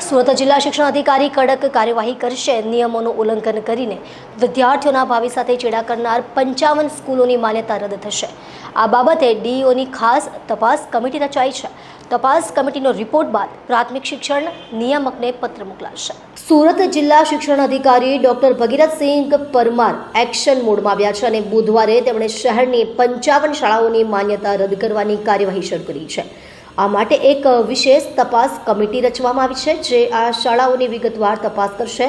સુરત જિલ્લા શિક્ષણ અધિકારી કડક કાર્યવાહી કરશે। નિયમોનું ઉલ્લંઘન કરીને વિદ્યાર્થીઓના ભાવિ સાથે ચેડા કરનાર 55 સ્કૂલોની માન્યતા રદ થશે। આ બાબતે ડીઈઓની ખાસ તપાસ કમિટી રચાઈ છે। તપાસ કમિટીનો રિપોર્ટ બાદ પ્રાથમિક શિક્ષણ નિયામકને પત્ર મોકલાશે। સુરત જિલ્લા શિક્ષણ અધિકારી ડોક્ટર ભગીરથસિંહ પરમાર એક્શન મોડમાં આવ્યા છે અને બુધવારે તેમણે શહેરની 55 શાળાઓની માન્યતા રદ કરવાની કાર્યવાહી શરૂ કરી છે। આ માટે એક વિશેષ તપાસ કમિટી રચવામાં આવી છે, જે આ શાળાઓની વિગતવાર તપાસ કરશે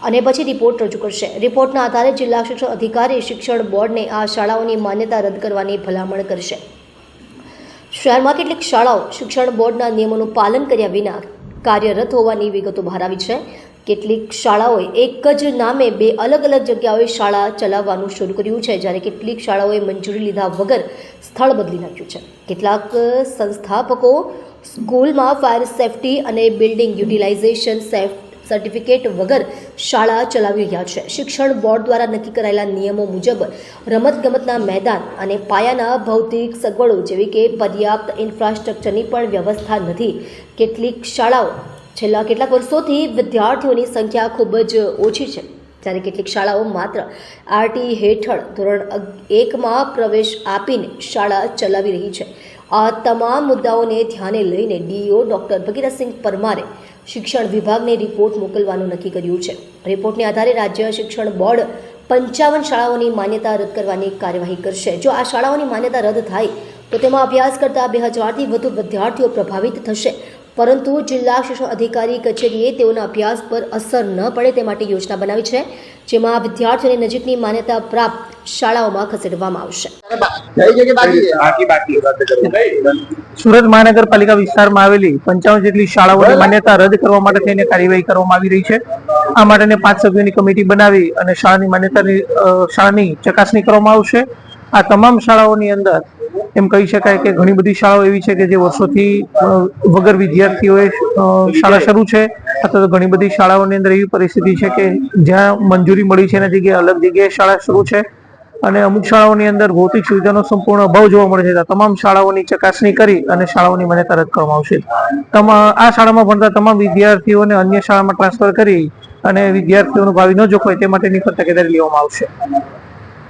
અને પછી રિપોર્ટ રજૂ કરશે। રિપોર્ટના આધારે જિલ્લા શિક્ષણ અધિકારી શિક્ષણ બોર્ડને આ શાળાઓની માન્યતા રદ કરવાની ભલામણ કરશે। શહેરમાં કેટલીક શાળાઓ શિક્ષણ બોર્ડના નિયમોનું પાલન કર્યા વિના કાર્યરત હોવાની વિગતો બહાર આવી છે। કેટલીક શાળાઓએ એક જ નામે 2 અલગ અલગ જગ્યાઓએ શાળા ચલાવવાનું શરૂ કર્યું છે, જ્યારે કેટલીક શાળાઓએ મંજૂરી લીધા વગર સ્થળ બદલી નાખ્યું છે। કેટલાક સંસ્થાપકો સ્કૂલમાં ફાયર સેફ્ટી અને બિલ્ડિંગ યુટિલાઇઝેશન સર્ટિફિકેટ વગર શાળા ચલાવી રહ્યા છે। શિક્ષણ બોર્ડ દ્વારા નક્કી કરાયેલા નિયમો મુજબ રમતગમતના મેદાન અને પાયાના ભૌતિક સગવડો જેવી કે પર્યાપ્ત ઇન્ફ્રાસ્ટ્રક્ચરની પણ વ્યવસ્થા નથી। કેટલીક શાળાઓ છેલ્લા કેટલાક વર્ષોથી વિદ્યાર્થીઓની સંખ્યા ખૂબ જ ઓછી છે, જ્યારે કેટલીક શાળાઓ માત્ર આરટી હેઠળ ધોરણ 1માં પ્રવેશ આપીને શાળા ચલાવી રહી છે। આ તમામ મુદ્દાઓને ધ્યાને લઈને ડીઈઓ ડોક્ટર ભગીરથસિંહ પરમારે શિક્ષણ વિભાગને રિપોર્ટ મોકલવાનું નક્કી કર્યું છે। રિપોર્ટને આધારે રાજ્ય શિક્ષણ બોર્ડ 55 શાળાઓની માન્યતા રદ કરવાની કાર્યવાહી કરશે। જો આ શાળાઓની માન્યતા રદ થાય તો તેમાં અભ્યાસ કરતા 2000થી વધુ વિદ્યાર્થીઓ પ્રભાવિત થશે, પરંતુ જિલ્લા શિક્ષણ અધિકારી કચેરીએ તેઓના અભ્યાસ પર અસર ન પડે તે માટે યોજના બનાવી છે, જેમાં વિદ્યાર્થીઓને નજીકની માન્યતા પ્રાપ્ત શાળાઓમાં ખસેડવામાં આવશે। સુરત મહાનગરપાલિકા વિસ્તારમાં આવેલી 55 જેટલી શાળાઓની માન્યતા રદ કરવા માટે થઈને કાર્યવાહી કરવામાં આવી રહી છે। આ માટેની 5 સભ્યોની કમિટી બનાવી અને શાળાની ચકાસણી કરવામાં આવશે। આ તમામ શાળાઓની અંદર એમ કહી શકાય કે ઘણી બધી શાળાઓ એવી છે કે જે વર્ષોથી વગર વિદ્યાર્થીઓએ શાળા શરૂ છે, અથવા તો ઘણી બધી શાળાઓની અંદર એવી પરિસ્થિતિ છે કે જ્યાં મંજૂરી મળી છે એના જગ્યાએ અલગ જગ્યાએ શાળા શરૂ છે, અને અમુક શાળાઓની અંદર ભૌતિક સુવિધાનો સંપૂર્ણ અભાવ જોવા મળે છે। તમામ શાળાઓની ચકાસણી કરી અને શાળાઓની માન્યતા રદ કરવામાં આવશે। આ શાળામાં ભણતા તમામ વિદ્યાર્થીઓને અન્ય શાળામાં ટ્રાન્સફર કરી અને વિદ્યાર્થીઓનું ભાવિ ન જોખવાય તે માટેની પણ તકેદારી લેવામાં આવશે।